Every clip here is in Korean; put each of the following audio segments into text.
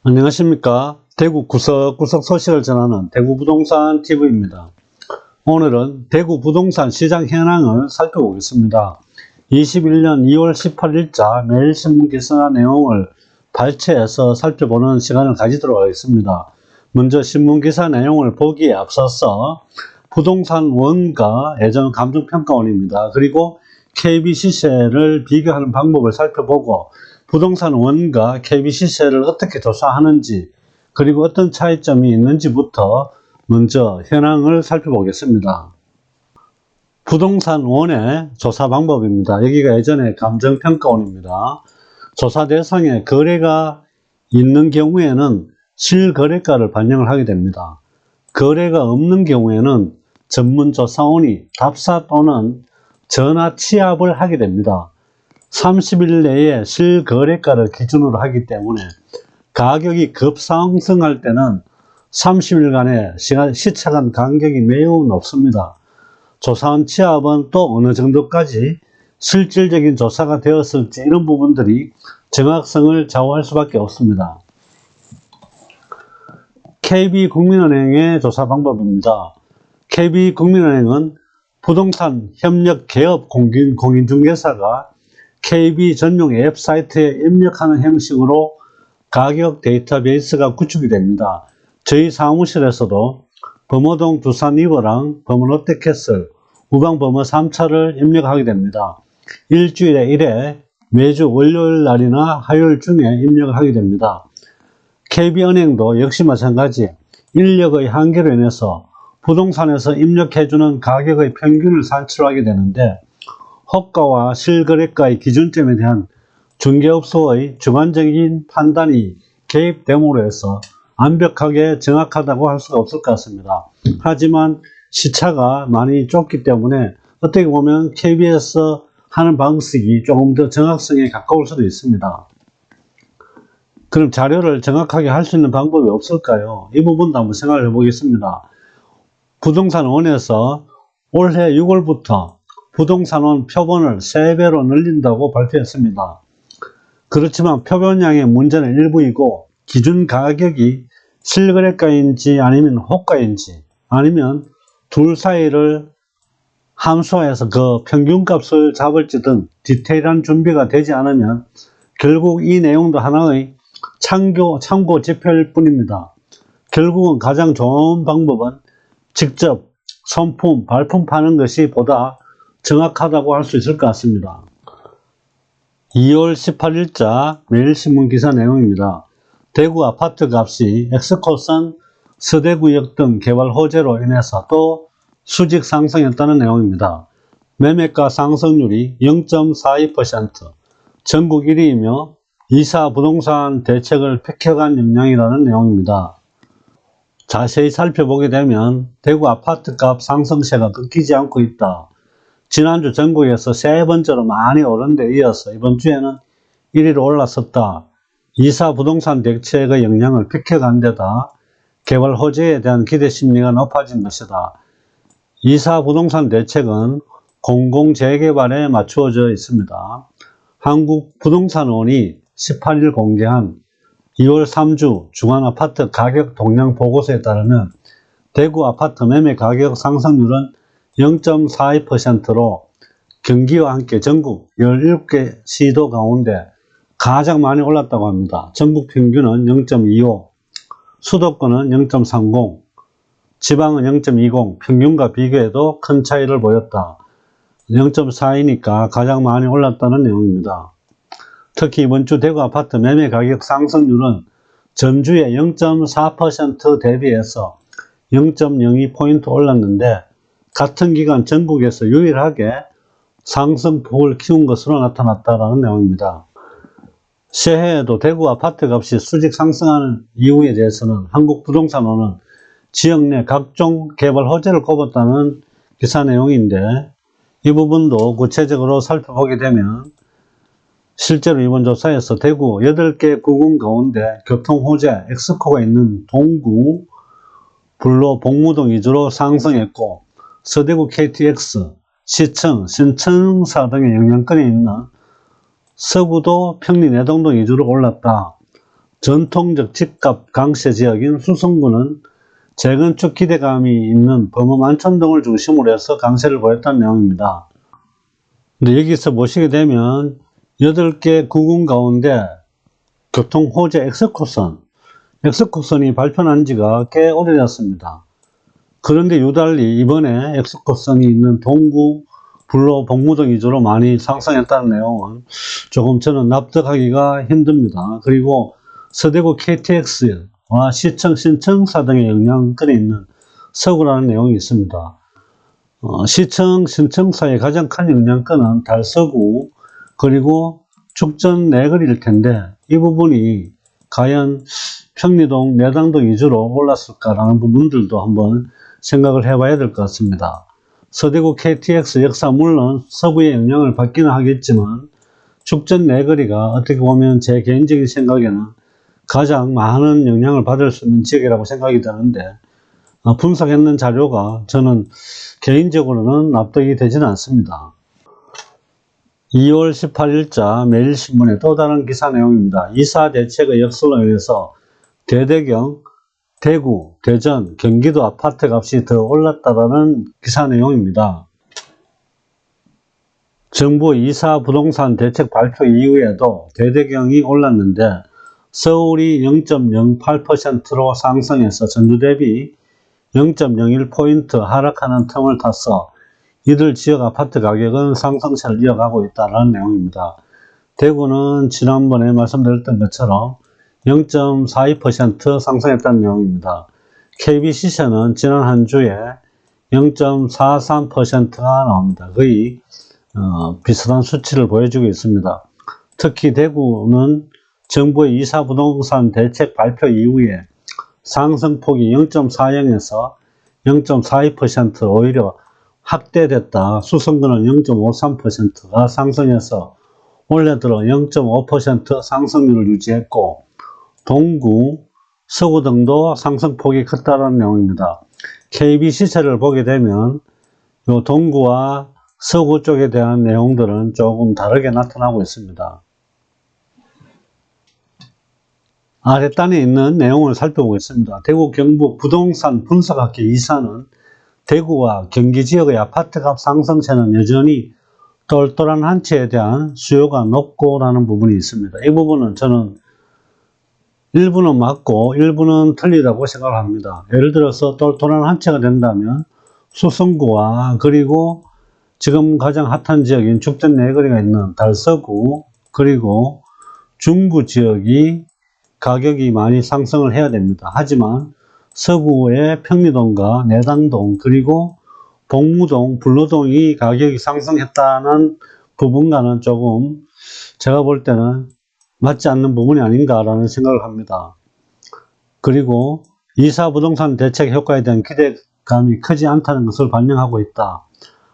안녕하십니까. 대구 구석구석 소식을 전하는 대구부동산 TV입니다. 오늘은 대구 부동산 시장 현황을 살펴보겠습니다. 21년 2월 18일자 매일신문 기사 내용을 발췌해서 살펴보는 시간을 가지도록 하겠습니다. 먼저 신문 기사 내용을 보기에 앞서서 부동산 원가 예전 감정평가원입니다. 그리고 KB 시세를 비교하는 방법을 살펴보고 부동산 원가 KB 시세를 어떻게 조사하는지 그리고 어떤 차이점이 있는지부터 먼저 현황을 살펴보겠습니다. 부동산 원의 조사 방법입니다. 여기가 예전에 감정평가원입니다. 조사 대상에 거래가 있는 경우에는 실거래가를 반영을 하게 됩니다. 거래가 없는 경우에는 전문조사원이 답사 또는 전화 취합을 하게 됩니다. 30일 내에 실거래가를 기준으로 하기 때문에 가격이 급상승할 때는 30일간의 시차간 간격이 매우 높습니다. 조사원 취합은 또 어느 정도까지 실질적인 조사가 되었을지 이런 부분들이 정확성을 좌우할 수밖에 없습니다. KB국민은행의 조사 방법입니다. KB국민은행은 부동산 협력 개업 공인중개사가 KB 전용 앱 사이트에 입력하는 형식으로 가격 데이터베이스가 구축이 됩니다. 저희 사무실에서도 범어동 두산 리버랑 범어 롯데캐슬, 우방 범어 3차를 입력하게 됩니다. 일주일에 1회 매주 월요일 날이나 화요일 중에 입력을 하게 됩니다. KB은행도 역시 마찬가지 인력의 한계로 인해서 부동산에서 입력해주는 가격의 평균을 산출하게 되는데 호가와 실거래가의 기준점에 대한 중개업소의 주관적인 판단이 개입됨으로 해서 완벽하게 정확하다고 할 수가 없을 것 같습니다. 하지만 시차가 많이 좁기 때문에 어떻게 보면 KB에서 하는 방식이 조금 더 정확성에 가까울 수도 있습니다. 그럼 자료를 정확하게 할 수 있는 방법이 없을까요? 이 부분도 한번 생각을 해보겠습니다. 부동산원에서 올해 6월부터 부동산원 표본을 3배로 늘린다고 발표했습니다. 그렇지만 표본량의 문제는 일부이고 기준 가격이 실거래가인지 아니면 호가인지 아니면 둘 사이를 함수화해서 그 평균값을 잡을지 등 디테일한 준비가 되지 않으면 결국 이 내용도 하나의 참고 지표일 뿐입니다. 결국은 가장 좋은 방법은 직접 손품, 발품 파는 것이 보다 정확하다고 할 수 있을 것 같습니다. 2월 18일자 매일신문 기사 내용입니다. 대구 아파트 값이 엑스코선 서대구역 등 개발 호재로 인해서 또 수직 상승했다는 내용입니다. 매매가 상승률이 0.42%, 전국 1위이며 2사 부동산 대책을 폐켜간 영향이라는 내용입니다. 자세히 살펴보게 되면 대구 아파트값 상승세가 끊기지 않고 있다. 지난주 전국에서 3번째로 많이 오른 데 이어서 이번 주에는 1위로 올랐었다. 2사 부동산 대책의 영향을 폐켜간 데다 개발 호재에 대한 기대 심리가 높아진 것이다. 2사 부동산 대책은 공공재개발에 맞추어져 있습니다. 한국부동산원이 18일 공개한 2월 3주 중환아파트 가격 동향 보고서에 따르면 대구 아파트 매매 가격 상승률은 0.42%로 경기와 함께 전국 17개 시도 가운데 가장 많이 올랐다고 합니다. 전국 평균은 0.25, 수도권은 0.30, 지방은 0.20, 평균과 비교해도 큰 차이를 보였다. 0.4이니까 가장 많이 올랐다는 내용입니다. 특히 이번 주 대구 아파트 매매 가격 상승률은 전주의 0.4% 대비해서 0.02포인트 올랐는데 같은 기간 전국에서 유일하게 상승폭을 키운 것으로 나타났다는 내용입니다. 새해에도 대구 아파트 값이 수직 상승하는 이유에 대해서는 한국부동산원은 지역 내 각종 개발 호재를 꼽았다는 기사 내용인데 이 부분도 구체적으로 살펴보게 되면 실제로 이번 조사에서 대구 8개 구군 가운데 교통호재 엑스코가 있는 동구, 불로 복무동 위주로 상승했고 서대구 KTX, 시청, 신청사 등의 영향권이 있는 서구도 평리 내동동 위주로 올랐다. 전통적 집값 강세 지역인 수성구는 재건축 기대감이 있는 범어 안천 등을 중심으로 해서 강세를 보였다는 내용입니다. 근데 여기서 보시게 되면 8개 구군 가운데 교통 호재 엑스코선이 발표난 지가 꽤 오래됐습니다. 그런데 유달리 이번에 엑스코선이 있는 동구, 불로, 복무동 위주로 많이 상승했다는 내용은 조금 저는 납득하기가 힘듭니다. 그리고 서대구 KTX와 시청 신청사 등의 영향권에 있는 서구라는 내용이 있습니다. 시청 신청사의 가장 큰 영향권은 달서구 그리고 죽전 내거리일 텐데 이 부분이 과연 평리동, 내당동 위주로 올랐을까라는 부분들도 한번 생각을 해봐야 될 것 같습니다. 서대구 KTX 역사 물론 서구의 영향을 받기는 하겠지만 죽전 내거리가 어떻게 보면 제 개인적인 생각에는 가장 많은 영향을 받을 수 있는 지역이라고 생각이 드는데 분석했는 자료가 저는 개인적으로는 납득이 되지는 않습니다. 2월 18일자 매일신문의 또 다른 기사 내용입니다. 이사 대책의 역설로 인해서 대대경, 대구, 대전, 경기도 아파트 값이 더 올랐다라는 기사 내용입니다. 정부 이사 부동산 대책 발표 이후에도 대대경이 올랐는데 서울이 0.08%로 상승해서 전주 대비 0.01포인트 하락하는 틈을 타서 이들 지역 아파트 가격은 상승세를 이어가고 있다는 내용입니다. 대구는 지난번에 말씀드렸던 것처럼 0.42% 상승했다는 내용입니다. KB시세는 지난 한 주에 0.43%가 나옵니다. 거의 비슷한 수치를 보여주고 있습니다. 특히 대구는 정부의 이사 부동산 대책 발표 이후에 상승폭이 0.40에서 0.42% 오히려 확대됐다. 수성구는 0.53%가 상승해서 올해 들어 0.5% 상승률을 유지했고 동구, 서구 등도 상승폭이 컸다는 내용입니다. KB시세를 보게 되면 요 동구와 서구 쪽에 대한 내용들은 조금 다르게 나타나고 있습니다. 아랫단에 있는 내용을 살펴보겠습니다. 대구 경북 부동산 분석학회 이사는 대구와 경기 지역의 아파트값 상승세는 여전히 똘똘한 한 채에 대한 수요가 높고라는 부분이 있습니다. 이 부분은 저는 일부는 맞고 일부는 틀리다고 생각을 합니다. 예를 들어서 똘똘한 한 채가 된다면 수성구와 그리고 지금 가장 핫한 지역인 죽전 내거리가 있는 달서구 그리고 중부 지역이 가격이 많이 상승을 해야 됩니다. 하지만 서구의 평리동과 내당동 그리고 복무동, 불로동이 가격이 상승했다는 부분과는 조금 제가 볼 때는 맞지 않는 부분이 아닌가라는 생각을 합니다. 그리고 이사 부동산 대책 효과에 대한 기대감이 크지 않다는 것을 반영하고 있다.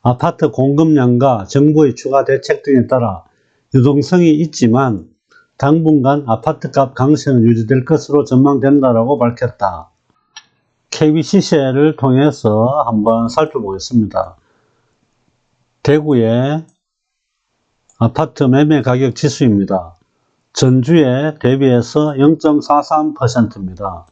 아파트 공급량과 정부의 추가 대책 등에 따라 유동성이 있지만 당분간 아파트값 강세는 유지될 것으로 전망된다라고 밝혔다. KB시세를 통해서 한번 살펴보겠습니다. 대구의 아파트 매매 가격 지수입니다. 전주에 대비해서 0.43%입니다.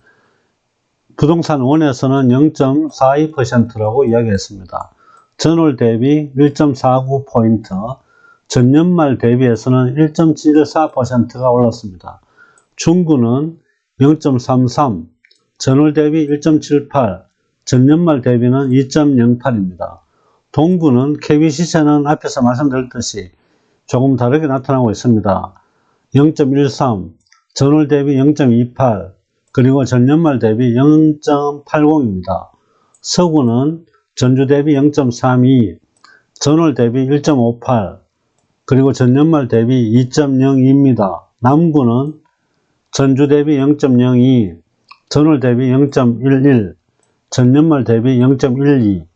부동산 원에서는 0.42%라고 이야기했습니다. 전월 대비 1.49포인트, 전년말 대비해서는 1.74%가 올랐습니다. 중구는 0.33, 전월 대비 1.78, 전년말 대비는 2.08입니다. 동구는 KB시세는 앞에서 말씀드렸듯이 조금 다르게 나타나고 있습니다. 0.13, 전월 대비 0.28, 그리고 전년말 대비 0.80입니다. 서구는 전주 대비 0.32, 전월 대비 1.58, 그리고 전년말 대비 2.02입니다. 남구는 전주 대비 0.02, 전월 대비 0.11, 전년말 대비 0.12,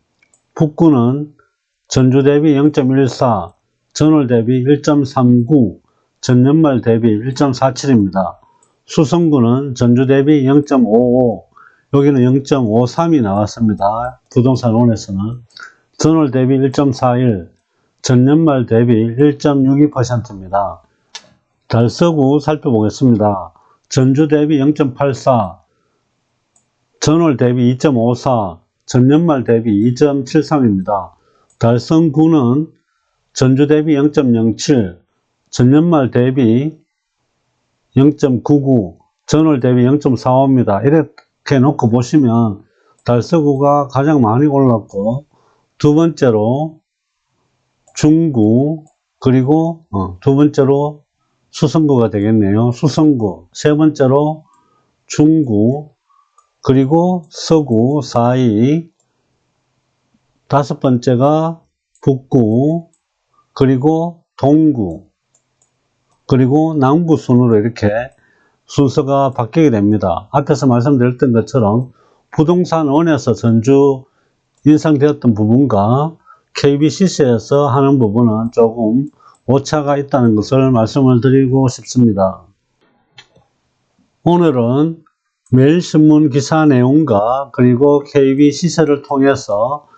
북구는 전주 대비 0.14, 전월 대비 1.39, 전년말 대비 1.47입니다. 수성구는 전주 대비 0.55, 여기는 0.53이 나왔습니다. 부동산원에서는 전월 대비 1.41, 전년말 대비 1.62%입니다. 달서구 살펴보겠습니다. 전주 대비 0.84, 전월 대비 2.54, 전년말 대비 2.73입니다. 달성구는 전주 대비 0.07, 전년말 대비 0.99, 전월 대비 0.45입니다. 이렇게 놓고 보시면 달서구가 가장 많이 올랐고, 두 번째로 중구, 그리고 두 번째로 수성구가 되겠네요. 수성구, 세 번째로 중구, 그리고 서구 4위, 다섯 번째가 북구, 그리고 동구, 그리고 남구 순으로 이렇게 순서가 바뀌게 됩니다. 앞에서 말씀드렸던 것처럼 부동산원에서 전주 인상되었던 부분과 KBCC에서 하는 부분은 조금 오차가 있다는 것을 말씀을 드리고 싶습니다. 오늘은 매일신문 기사 내용과 그리고 KBCC를 통해서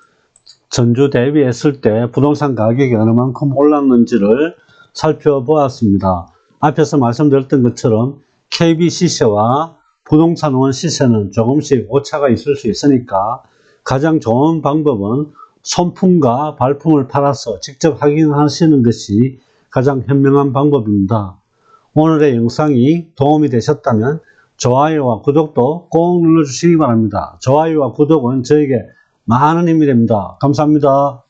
전주 대비했을 때 부동산 가격이 어느 만큼 올랐는지를 살펴보았습니다. 앞에서 말씀드렸던 것처럼 KBCC와 부동산원 시세는 조금씩 오차가 있을 수 있으니까 가장 좋은 방법은 손품과 발품을 팔아서 직접 확인하시는 것이 가장 현명한 방법입니다. 오늘의 영상이 도움이 되셨다면 좋아요와 구독도 꼭 눌러주시기 바랍니다. 좋아요와 구독은 저에게 많은 힘이 됩니다. 감사합니다.